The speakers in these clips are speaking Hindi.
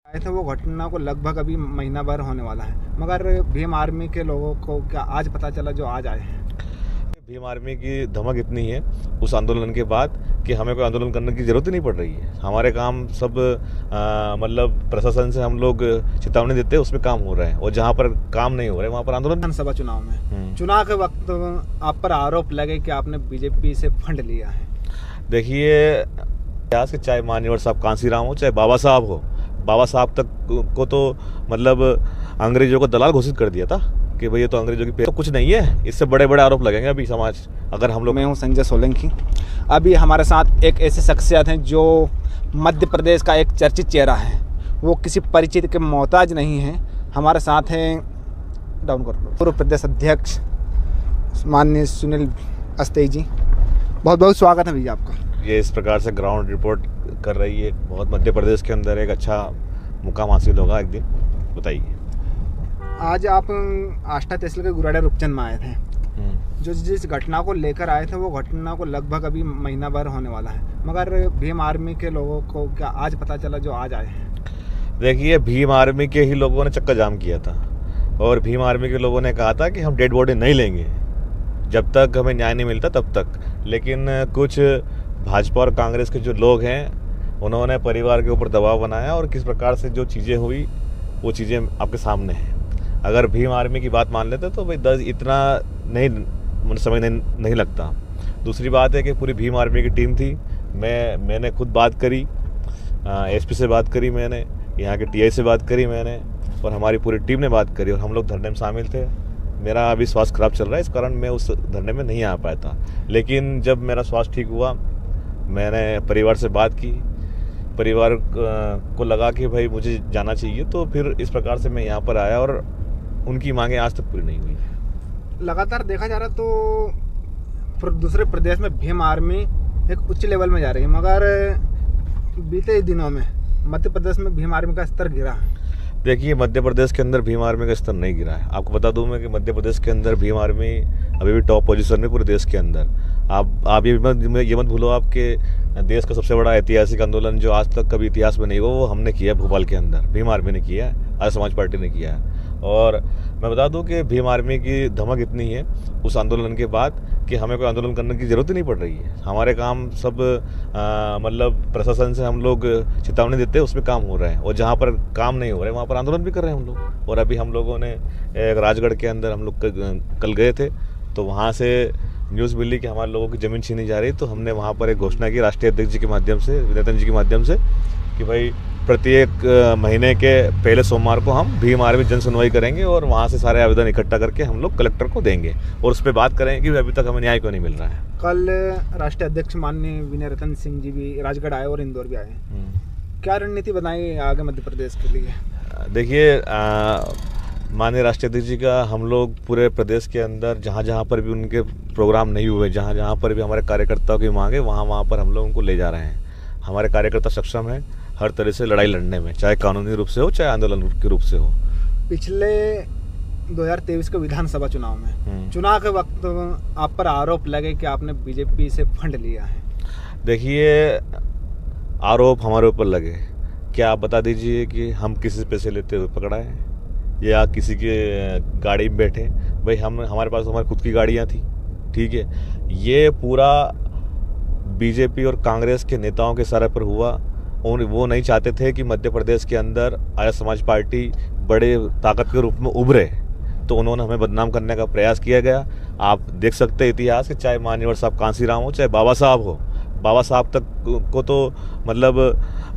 आए थे वो घटना को लगभग अभी महीना भर होने वाला है, मगर भीम आर्मी के लोगों को क्या आज पता चला जो आज आए हैं। भीम आर्मी की धमक इतनी है उस आंदोलन के बाद कि हमें कोई आंदोलन करने की ज़रूरत ही नहीं पड़ रही है। हमारे काम सब मतलब प्रशासन से हम लोग चेतावनी देते हैं, उसमें काम हो रहा है, और जहाँ पर काम नहीं हो रहा है वहाँ पर आंदोलन। विधानसभा चुनाव में चुनाव के वक्त आप पर आरोप लगे कि आपने बीजेपी से फंड लिया है। देखिए, इतिहास के चाहे मान्यवर साहब कांसीराम हो, चाहे बाबा साहब हो, बाबा साहब तक को तो मतलब अंग्रेजों को दलाल घोषित कर दिया था कि भाई ये तो अंग्रेजों की तो कुछ नहीं है। इससे बड़े बड़े आरोप लगेंगे अभी समाज अगर हम लोग। मैं हूं संजय सोलंकी। अभी हमारे साथ एक ऐसी शख्सियत हैं जो मध्य प्रदेश का एक चर्चित चेहरा है, वो किसी परिचित के मोहताज नहीं है। हमारे साथ हैं डाउन कर लो पूर्व प्रदेश अध्यक्ष माननीय सुनील अस्तेई जी। बहुत बहुत स्वागत है भैया आपका। ये इस प्रकार से ग्राउंड रिपोर्ट कर रही है, बहुत मध्य प्रदेश के अंदर एक अच्छा मुकाम हासिल होगा एक दिन। बताइए। आज आप आष्टा तहसील के गुराड़ा रूपचंद में आए थे। जो जिस घटना को लेकर आए थे वो घटना को लगभग अभी महीना भर होने वाला है, मगर भीम आर्मी के लोगों को क्या आज पता चला जो आज आए हैं। देखिए, भीम आर्मी के ही लोगों ने चक्का जाम किया था, और भीम आर्मी के लोगों ने कहा था कि हम डेड बॉडी नहीं लेंगे जब तक हमें न्याय नहीं मिलता तब तक। लेकिन कुछ भाजपा और कांग्रेस के जो लोग हैं उन्होंने परिवार के ऊपर दबाव बनाया, और किस प्रकार से जो चीज़ें हुई वो चीज़ें आपके सामने हैं। अगर भीम आर्मी की बात मान लेते तो भाई 10 इतना नहीं समझ नहीं लगता। दूसरी बात है कि पूरी भीम आर्मी की टीम थी। मैंने खुद बात करी, एसपी से बात करी, मैंने यहाँ के टीआई से बात करी मैंने, और हमारी पूरी टीम ने बात करी, और हम लोग धरने में शामिल थे। मेरा अभी स्वास्थ्य खराब चल रहा है, इस कारण मैं उस धरने में नहीं आ पाया था। लेकिन जब मेरा स्वास्थ्य ठीक हुआ, मैंने परिवार से बात की, परिवार को लगा कि भाई मुझे जाना चाहिए, तो फिर इस प्रकार से मैं यहाँ पर आया, और उनकी मांगें आज तक पूरी नहीं हुई। लगातार देखा जा रहा तो दूसरे प्रदेश में भीम आर्मी एक उच्च लेवल में जा रही है, मगर बीते दिनों में मध्य प्रदेश में भीम आर्मी का स्तर गिरा है। देखिए, मध्य प्रदेश के अंदर भीम आर्मी का स्तर नहीं गिरा है। आपको बता दूं मैं कि मध्य प्रदेश के अंदर भीम आर्मी अभी भी टॉप पोजीशन में पूरे देश के अंदर। आप ये मत भूलो, आपके देश का सबसे बड़ा ऐतिहासिक आंदोलन जो आज तक कभी इतिहास में नहीं हुआ वो हमने किया है भोपाल के अंदर, भीम आर्मी ने किया है, आर्य समाज पार्टी ने किया है। और मैं बता दूं कि भीम आर्मी की धमक इतनी है उस आंदोलन के बाद कि हमें कोई आंदोलन करने की ज़रूरत ही नहीं पड़ रही है। हमारे काम सब मतलब प्रशासन से हम लोग चेतावनी देते हैं, उसमें काम हो रहा है, और जहाँ पर काम नहीं हो रहा है वहाँ पर आंदोलन भी कर रहे हैं हम लोग। और अभी हम लोगों ने एक राजगढ़ के अंदर हम लोग कल गए थे, तो वहाँ से न्यूज़ मिली कि हमारे लोगों की ज़मीन छीनी जा रही, तो हमने वहाँ पर एक घोषणा की राष्ट्रीय अध्यक्ष जी के माध्यम से, विनयतन जी के माध्यम से, कि भाई प्रत्येक महीने के पहले सोमवार को हम भीम आर्मी जन सुनवाई करेंगे, और वहाँ से सारे आवेदन इकट्ठा करके हम लोग कलेक्टर को देंगे, और उस पर बात करेंगे कि अभी तक हमें न्याय क्यों नहीं मिल रहा है। कल राष्ट्रीय अध्यक्ष माननीय विनयरतन सिंह जी भी राजगढ़ आए और इंदौर भी आए। क्या रणनीति बनाई आगे मध्य प्रदेश के लिए। देखिए, माननीय राष्ट्रीय अध्यक्ष जी का हम लोग पूरे प्रदेश के अंदर जहाँ जहाँ पर भी उनके प्रोग्राम नहीं हुए, जहाँ जहाँ पर भी हमारे कार्यकर्ताओं की मांग है, वहाँ पर हम लोग उनको ले जा रहे हैं। हमारे कार्यकर्ता सक्षम है हर तरह से लड़ाई लड़ने में, चाहे कानूनी रूप से हो चाहे आंदोलन के रूप से हो। पिछले 2023 के विधानसभा चुनाव में चुनाव के वक्त आप पर आरोप लगे कि आपने बीजेपी से फंड लिया है। देखिए, आरोप हमारे ऊपर लगे, क्या आप बता दीजिए कि हम किसी से पैसे लेते हुए पकड़ा है या किसी के गाड़ी में बैठे। भाई हमारे पास हमारी खुद की गाड़ियाँ थी, ठीक है। ये पूरा बीजेपी और कांग्रेस के नेताओं के सर पर हुआ, और वो नहीं चाहते थे कि मध्य प्रदेश के अंदर आर्य समाज पार्टी बड़े ताकत के रूप में उभरे, तो उन्होंने हमें बदनाम करने का प्रयास किया गया। आप देख सकते हैं इतिहास के चाहे मान्यवर साहब कांसीराम हो, चाहे बाबा साहब हो, बाबा साहब तक को तो मतलब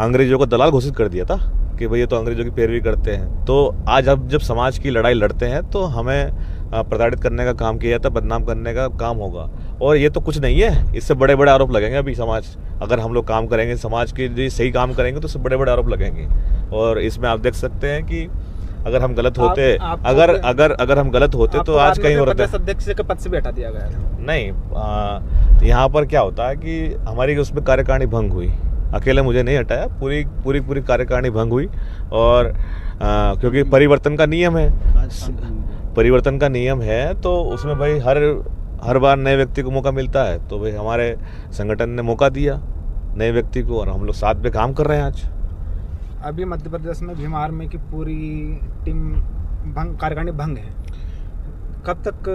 अंग्रेजों को दलाल घोषित कर दिया था कि भाई ये तो अंग्रेजों की पैरवी करते हैं। तो आज अब जब समाज की लड़ाई लड़ते हैं तो हमें प्रताड़ित करने का काम किया जाता, बदनाम करने का काम होगा, और ये तो कुछ नहीं है। इससे बड़े बड़े आरोप लगेंगे अभी समाज अगर हम लोग काम करेंगे, समाज के लिए सही काम करेंगे तो इससे बड़े बड़े आरोप लगेंगे। और इसमें आप देख सकते हैं कि अगर हम गलत होते अगर हम गलत होते तो आज कहीं और होते। अध्यक्ष के पद से भी हटा दिया गया नहीं, यहाँ पर क्या होता है कि हमारी उसमें कार्यकारिणी भंग हुई, अकेले मुझे नहीं हटाया, पूरी कार्यकारिणी भंग हुई। और क्योंकि परिवर्तन का नियम है, तो उसमें भाई हर बार नए व्यक्ति को मौका मिलता है, तो भाई हमारे संगठन ने मौका दिया नए व्यक्ति को, और हम लोग साथ में काम कर रहे हैं आज। अभी मध्य प्रदेश में भीम आर्मी की पूरी टीम कार्यकारिणी भंग है। कब तक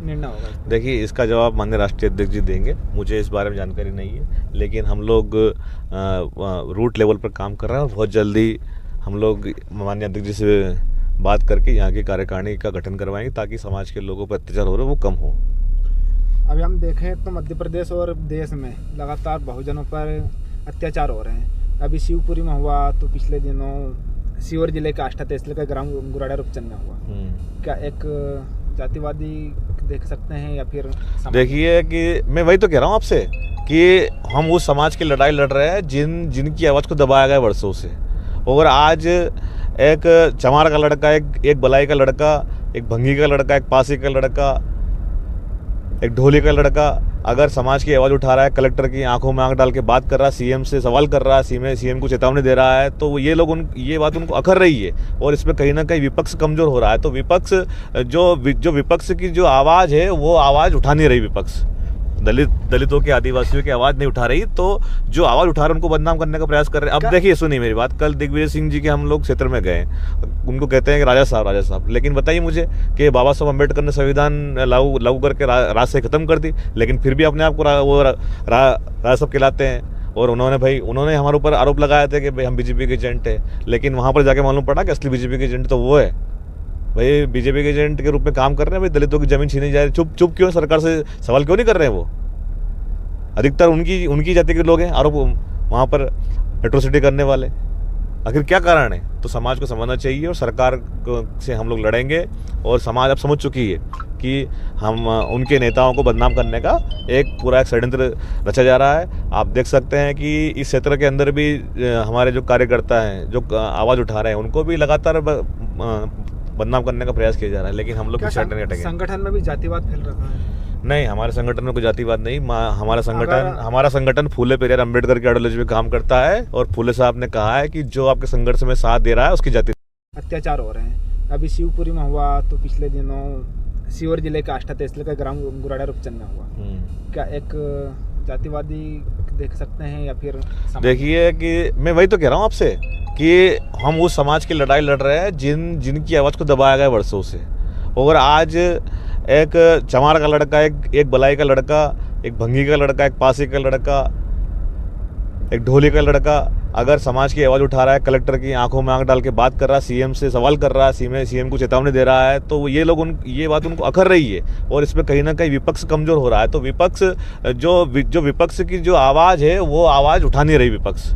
निर्णय होगा? देखिए, इसका जवाब माननीय राष्ट्रीय अध्यक्ष जी देंगे। मुझे इस बारे में जानकारी नहीं है, लेकिन हम लोग रूट लेवल पर काम कर रहे हैं और बहुत जल्दी हम लोग माननीय अध्यक्ष जी से बात करके यहाँ की कार्यकारिणी का गठन करवाएंगे ताकि समाज के लोगों पर अत्याचार हो रहे वो कम हो। अभी हम देखें तो मध्य प्रदेश और देश में लगातार बहुजनों पर अत्याचार हो रहे हैं। अभी शिवपुरी में हुआ, तो पिछले दिनों सीहोर जिले के आष्टा तहसील के ग्राम गुराड़ा रूपचंद में हुआ। क्या एक जातिवादी देख सकते हैं या फिर देखिए कि मैं वही तो कह रहा हूँ आपसे कि हम उस समाज की लड़ाई लड़ रहे हैं जिनकी आवाज़ को दबाया गया वर्षों से। और आज एक चमार का लड़का, एक बलाई का लड़का, एक भंगी का लड़का, एक पासी का लड़का, एक ढोली का लड़का अगर समाज की आवाज़ उठा रहा है, कलेक्टर की आंखों में आंख डाल के बात कर रहा है, सीएम से सवाल कर रहा है, सीएम को चेतावनी दे रहा है, तो ये लोग ये बात उनको अखर रही है और इसमें कहीं ना कहीं विपक्ष कमज़ोर हो रहा है। तो विपक्ष जो विपक्ष की जो आवाज़ है वो आवाज़ उठा नहीं रही। विपक्ष दलितों के, आदिवासियों की आवाज़ नहीं उठा रही, तो जो आवाज़ उठा रहे उनको बदनाम करने का प्रयास कर रहे हैं। अब देखिए, सुनिए मेरी बात, कल दिग्विजय सिंह जी के हम लोग क्षेत्र में गए, उनको कहते हैं कि राजा साहब, लेकिन बताइए मुझे कि बाबा साहब अम्बेडकर ने संविधान लागू करके राज से ख़त्म कर दी, लेकिन फिर भी अपने आप को वो राजा साहब कहलाते हैं। और उन्होंने हमारे ऊपर आरोप लगाया था कि भाई हम बीजेपी के एजेंट है, लेकिन वहाँ पर जाके मालूम पड़ा कि असली बीजेपी के एजेंट तो वो है। भाई बीजेपी के एजेंट के रूप में काम कर रहे हैं, भाई दलितों की जमीन छीनी जा रही, चुप क्यों, सरकार से सवाल क्यों नहीं कर रहे हैं? वो अधिकतर उनकी जाति के लोग हैं आरोप वहाँ पर एट्रोसिटी करने वाले। आखिर क्या कारण है? तो समाज को समझना चाहिए और सरकार से हम लोग लड़ेंगे। और समाज अब समझ चुकी है कि हम उनके नेताओं को बदनाम करने का एक षड्यंत्र रचा जा रहा है। आप देख सकते हैं कि इस क्षेत्र के अंदर भी हमारे जो कार्यकर्ता हैं, जो आवाज़ उठा रहे हैं, उनको भी लगातार बदनाम करने का प्रयास किया जा रहा है, लेकिन हम लोग पीछे नहीं हटेंगे। संगठन में भी जातिवाद फैल रहा है? नहीं, हमारे संगठन में कोई जातिवाद नहीं। हमारा संगठन फूले पेरियार अम्बेडकर की आइडियोलॉजी में काम करता है और फूले साहब ने कहा है कि जो आपके संघर्ष में साथ दे रहा है उसकी जाति। अत्याचार हो रहे हैं। अभी शिवपुरी में हुआ, तो पिछले दिनों सीहोर जिले के आष्टा तहसील के ग्राम गुराड़ा रूपचंद में हुआ। क्या एक जातिवादी देख सकते हैं या फिर देखिए कि मैं वही तो कह रहा हूँ आपसे कि हम उस समाज की लड़ाई लड़ रहे हैं जिनकी आवाज़ को दबाया गया वर्षों से। और आज एक चमार का लड़का, एक बलाई का लड़का, एक भंगी का लड़का, एक पासी का लड़का, एक ढोली का लड़का अगर समाज की आवाज़ उठा रहा है, कलेक्टर की आंखों में आंख डाल के बात कर रहा है, सीएम से सवाल कर रहा है, सीएम को चेतावनी दे रहा है, तो ये लोग ये बात उनको अखर रही है और इसमें कहीं ना कहीं विपक्ष कमज़ोर हो रहा है। तो विपक्ष जो विपक्ष की जो आवाज़ है वो आवाज़ उठा नहीं रही। विपक्ष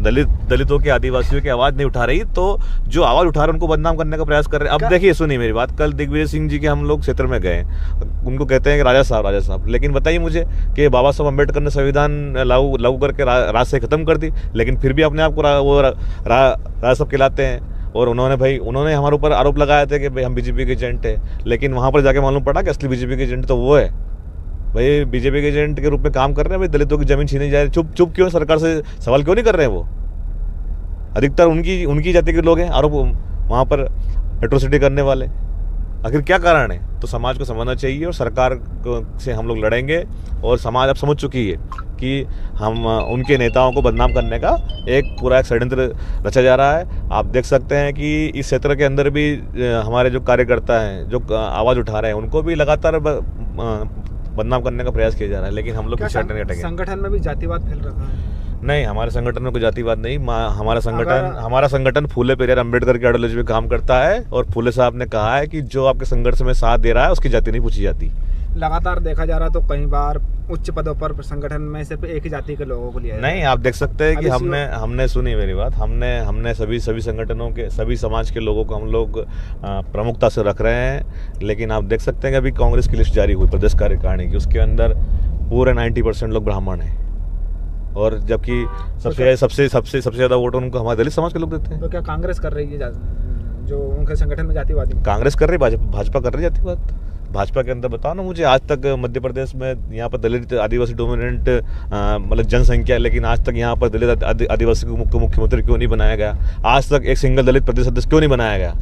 दलितों के, आदिवासियों की आवाज़ नहीं उठा रही, तो जो आवाज़ उठा रहे हैं उनको बदनाम करने का प्रयास कर रहे हैं। अब देखिए, सुनिए मेरी बात, कल दिग्विजय सिंह जी के हम लोग क्षेत्र में गए, उनको कहते हैं कि राजा साहब, लेकिन बताइए मुझे कि बाबा साहब अम्बेडकर ने संविधान लागू करके राज से ख़त्म कर दी, लेकिन फिर भी अपने आप को वो राजा साहब कहलाते हैं। और उन्होंने हमारे ऊपर आरोप लगाया था कि भाई हम बीजेपी के एजेंट है, लेकिन वहाँ पर जाके मालूम पड़ा कि असली बीजेपी के एजेंट तो वो है। भाई बीजेपी के एजेंट के रूप में काम कर रहे हैं, भाई दलितों की जमीन छीनी जा रही, चुप क्यों, सरकार से सवाल क्यों नहीं कर रहे हैं? वो अधिकतर उनकी जाति के लोग हैं आरोप वहाँ पर एट्रोसिटी करने वाले। आखिर क्या कारण है? तो समाज को समझना चाहिए और सरकार से हम लोग लड़ेंगे। और समाज अब समझ चुकी है कि हम उनके नेताओं को बदनाम करने का एक षड्यंत्र रचा जा रहा है। आप देख सकते हैं कि इस क्षेत्र के अंदर भी हमारे जो कार्यकर्ता हैं, जो आवाज़ उठा रहे हैं, उनको भी लगातार बदनाम करने का प्रयास किया जा रहा है, लेकिन हम लोग पीछे नहीं हटेंगे। संगठन में भी जातिवाद फैल रहा है? नहीं, हमारे संगठन में कोई जातिवाद नहीं। हमारा संगठन फूले पेरियार अम्बेडकर की आइडियोलॉजी में काम करता है और फूले साहब ने कहा है कि जो आपके संघर्ष में साथ दे रहा है उसकी जाति नहीं पूछी जाती। लगातार देखा जा रहा है, तो कई बार उच्च पदों पर संगठन में सिर्फ एक ही जाति के लोगों को लिया है। नहीं, आप देख सकते हैं कि हमने सुनी मेरी बात, हमने सभी संगठनों के, सभी समाज के लोगों को हम लोग प्रमुखता से रख रहे हैं। लेकिन आप देख सकते हैं कि अभी कांग्रेस की लिस्ट जारी हुई प्रदेश कार्यकारिणी की, उसके अंदर पूरे 90% लोग ब्राह्मण हैं और जबकि सबसे ज़्यादा वोट उनको हमारे दलित समाज के लोग देते हैं। तो क्या कांग्रेस कर रही है जो उनके संगठन में जातिवादी? कांग्रेस कर रही है, भाजपा कर रही है जातिवाद। भाजपा के अंदर बताओ ना मुझे, आज तक मध्य प्रदेश में यहाँ पर दलित आदिवासी डोमिनेंट मतलब जनसंख्या है, लेकिन आज तक यहाँ पर दलित आदिवासी को मुख्यमंत्री क्यों नहीं बनाया गया? आज तक एक सिंगल दलित प्रदेश सदस्य क्यों नहीं बनाया गया?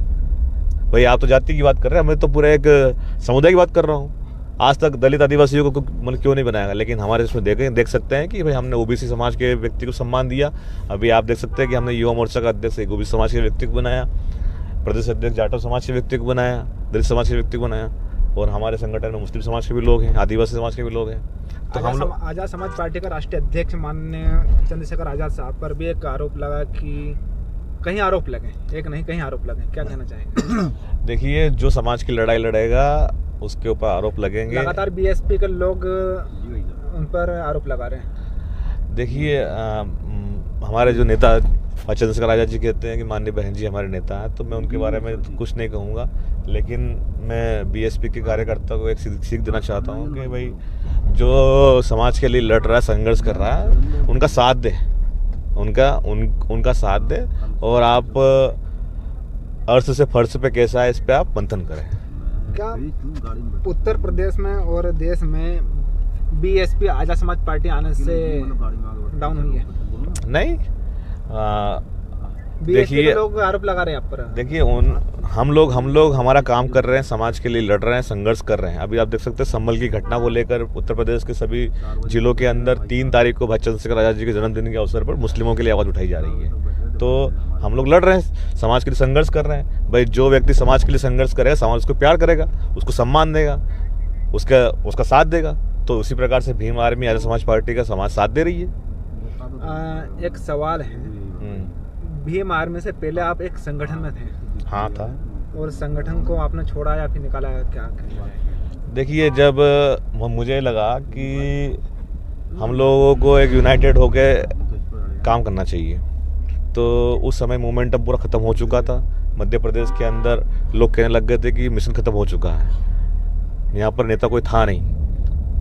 भाई आप तो जाति की बात कर रहे हैं, मैं तो पूरे एक समुदाय की बात कर रहा हूँ। आज तक दलित आदिवासियों को मतलब क्यों नहीं बनाया, लेकिन हमारे इसमें देख सकते हैं कि भाई हमने ओबीसी समाज के व्यक्ति को सम्मान दिया। अभी आप देख सकते हैं कि हमने युवा मोर्चा का अध्यक्ष एक ओबीसी समाज के व्यक्ति को बनाया, प्रदेश अध्यक्ष जाटव समाज के व्यक्ति को बनाया, दलित समाज के व्यक्ति को बनाया, और हमारे संगठन में मुस्लिम समाज के भी लोग हैं, आदिवासी समाज के भी लोग हैं। तो हम लोग आज़ाद समाज पार्टी का राष्ट्रीय अध्यक्ष माननीय चंद्रशेखर आज़ाद साहब पर भी एक आरोप लगा कि कहीं आरोप लगे, एक नहीं कहीं आरोप लगे, क्या कहना चाहेंगे? देखिए, जो समाज की लड़ाई लड़ेगा उसके ऊपर आरोप लगेंगे। लगातार बीएसपी के लोग उन पर आरोप लगा रहे हैं। देखिए, हमारे जो नेता चंद्रशेखर आज़ाद जी कहते हैं कि माननीय बहन जी हमारे नेता हैं, तो मैं उनके बारे में कुछ नहीं कहूँगा, लेकिन मैं बीएसपी के कार्यकर्ता को एक सीख देना चाहता हूँ कि भाई जो समाज के लिए लड़ रहा है, संघर्ष कर रहा है, उनका साथ दे, उनका साथ दे, और आप अर्थ से फर्श पे कैसा है इस पे आप मंथन करें। क्या उत्तर प्रदेश में और देश में बीएसपी आज़ाद समाज पार्टी आने से डाउन हुई है? नहीं, देखिए लोग आरोप लगा रहे हैं आप पर। देखिए, हम लोग हमारा काम कर रहे हैं, समाज के लिए लड़ रहे हैं, संघर्ष कर रहे हैं। अभी आप देख सकते हैं संभल की घटना को लेकर उत्तर प्रदेश के सभी जिलों के अंदर 3 तारीख को भाई चंद्रशेखर आज़ाद जी के जन्मदिन के अवसर पर मुस्लिमों के लिए आवाज़ उठाई जा रही है। तो हम लोग लड़ रहे हैं, समाज के लिए संघर्ष कर रहे हैं। भाई जो व्यक्ति समाज के लिए संघर्ष करेगा, समाज उसको प्यार करेगा, उसको सम्मान देगा, उसका साथ देगा। तो उसी प्रकार से भीम आर्मी आज़ाद समाज पार्टी का समाज साथ दे रही है। एक सवाल है, भीम आर्मी से पहले आप एक संगठन में थे? हाँ, था। और संगठन को आपने छोड़ा या फिर निकाला, क्या? देखिए, जब मुझे लगा कि हम लोगों को एक यूनाइटेड होके काम करना चाहिए, तो उस समय मोमेंटम पूरा ख़त्म हो चुका था। मध्य प्रदेश के अंदर लोग कहने लग गए थे कि मिशन ख़त्म हो चुका है, यहाँ पर नेता कोई था नहीं,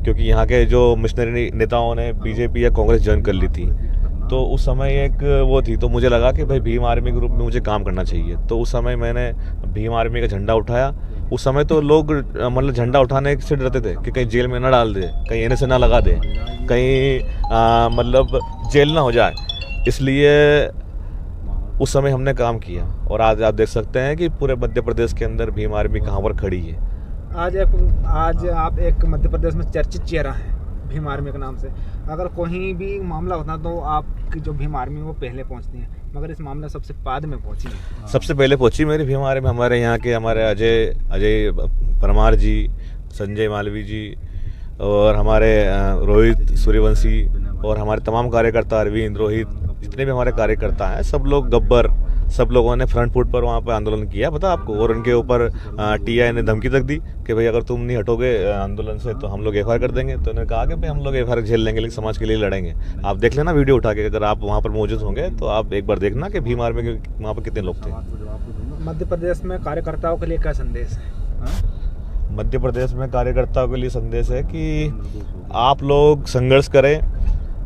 क्योंकि यहाँ के जो मिशनरी नेताओं ने बीजेपी या कांग्रेस ज्वाइन कर ली थी। तो उस समय एक वो थी, तो मुझे लगा कि भाई भीम आर्मी के रूप में मुझे काम करना चाहिए। तो उस समय मैंने भीम आर्मी का झंडा उठाया। उस समय तो लोग मतलब झंडा उठाने से डरते थे कि कहीं जेल में ना डाल दे, कहीं एनएसए ना लगा दे, कहीं मतलब जेल ना हो जाए, इसलिए उस समय हमने काम किया। और आज आप देख सकते हैं कि पूरे मध्य प्रदेश के अंदर भीम आर्मी कहाँ पर खड़ी है। आज आप एक मध्य प्रदेश में चर्चित चेहरा है भीम आर्मी के नाम से। अगर कोई भी मामला होता तो आपकी जो भीम आर्मी वो पहले पहुंचती है, मगर इस मामले सबसे बाद में पहुंची है। सबसे पहले पहुंची मेरी भीम आर्मी। हमारे यहाँ के हमारे अजय परमार जी, संजय मालवी जी, और हमारे रोहित सूर्यवंशी, और हमारे तमाम कार्यकर्ता, अरविंद, रोहित, जितने भी हमारे कार्यकर्ता हैं, सब लोग गब्बर, सब लोगों ने फ्रंट फुट पर वहाँ पर आंदोलन किया, पता आपको। और उनके ऊपर टीआई ने धमकी तक दी कि भाई अगर तुम नहीं हटोगे आंदोलन से तो हम लोग एफआईआर कर देंगे। तो उन्होंने कहा कि भाई हम लोग एफआईआर झेल लेंगे, लेकिन समाज के लिए लड़ेंगे। आप देख लेना वीडियो उठा के, अगर आप वहाँ पर मौजूद होंगे तो आप एक बार देखना कि भीम आर्मी के वहाँ पर कितने लोग थे। मध्य प्रदेश में कार्यकर्ताओं के लिए क्या संदेश है? मध्य प्रदेश में कार्यकर्ताओं के लिए संदेश है कि आप लोग संघर्ष करें,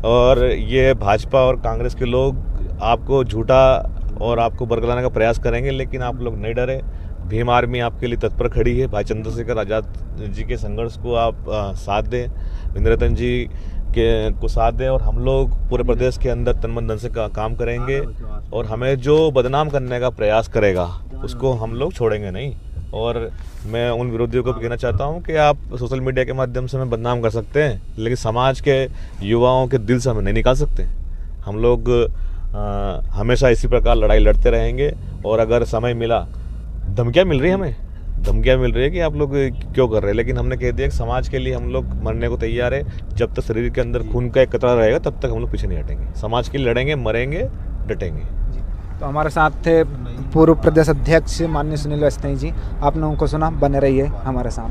और ये भाजपा और कांग्रेस के लोग आपको झूठा और आपको बरगलाने का प्रयास करेंगे, लेकिन आप लोग नहीं डरे। भीम आर्मी आपके लिए तत्पर खड़ी है। भाई चंद्रशेखर आज़ाद जी के संघर्ष को आप साथ दें, विंद्ररतन जी को साथ दें, और हम लोग पूरे प्रदेश के अंदर तन मन धन से काम करेंगे। और हमें जो बदनाम करने का प्रयास करेगा उसको हम लोग छोड़ेंगे नहीं। और मैं उन विरोधियों को भी कहना चाहता हूं कि आप सोशल मीडिया के माध्यम से हमें बदनाम कर सकते हैं, लेकिन समाज के युवाओं के दिल से हमें नहीं निकाल सकते। हम लोग हमेशा इसी प्रकार लड़ाई लड़ते रहेंगे। और अगर समय मिला, धमकियाँ मिल रही है, हमें धमकियाँ मिल रही है कि आप लोग क्यों कर रहे हैं, लेकिन हमने कह दिया कि समाज के लिए हम लोग मरने को तैयार है। जब तक शरीर के अंदर खून का एक कतरा रहेगा तब तक हम लोग पीछे नहीं हटेंगे। समाज के लिए लड़ेंगे, मरेंगे, डटेंगे। तो हमारे साथ थे पूर्व प्रदेश अध्यक्ष माननीय सुनील वाजपेयी जी। आपने उनको सुना, बने रहिए हमारे साथ।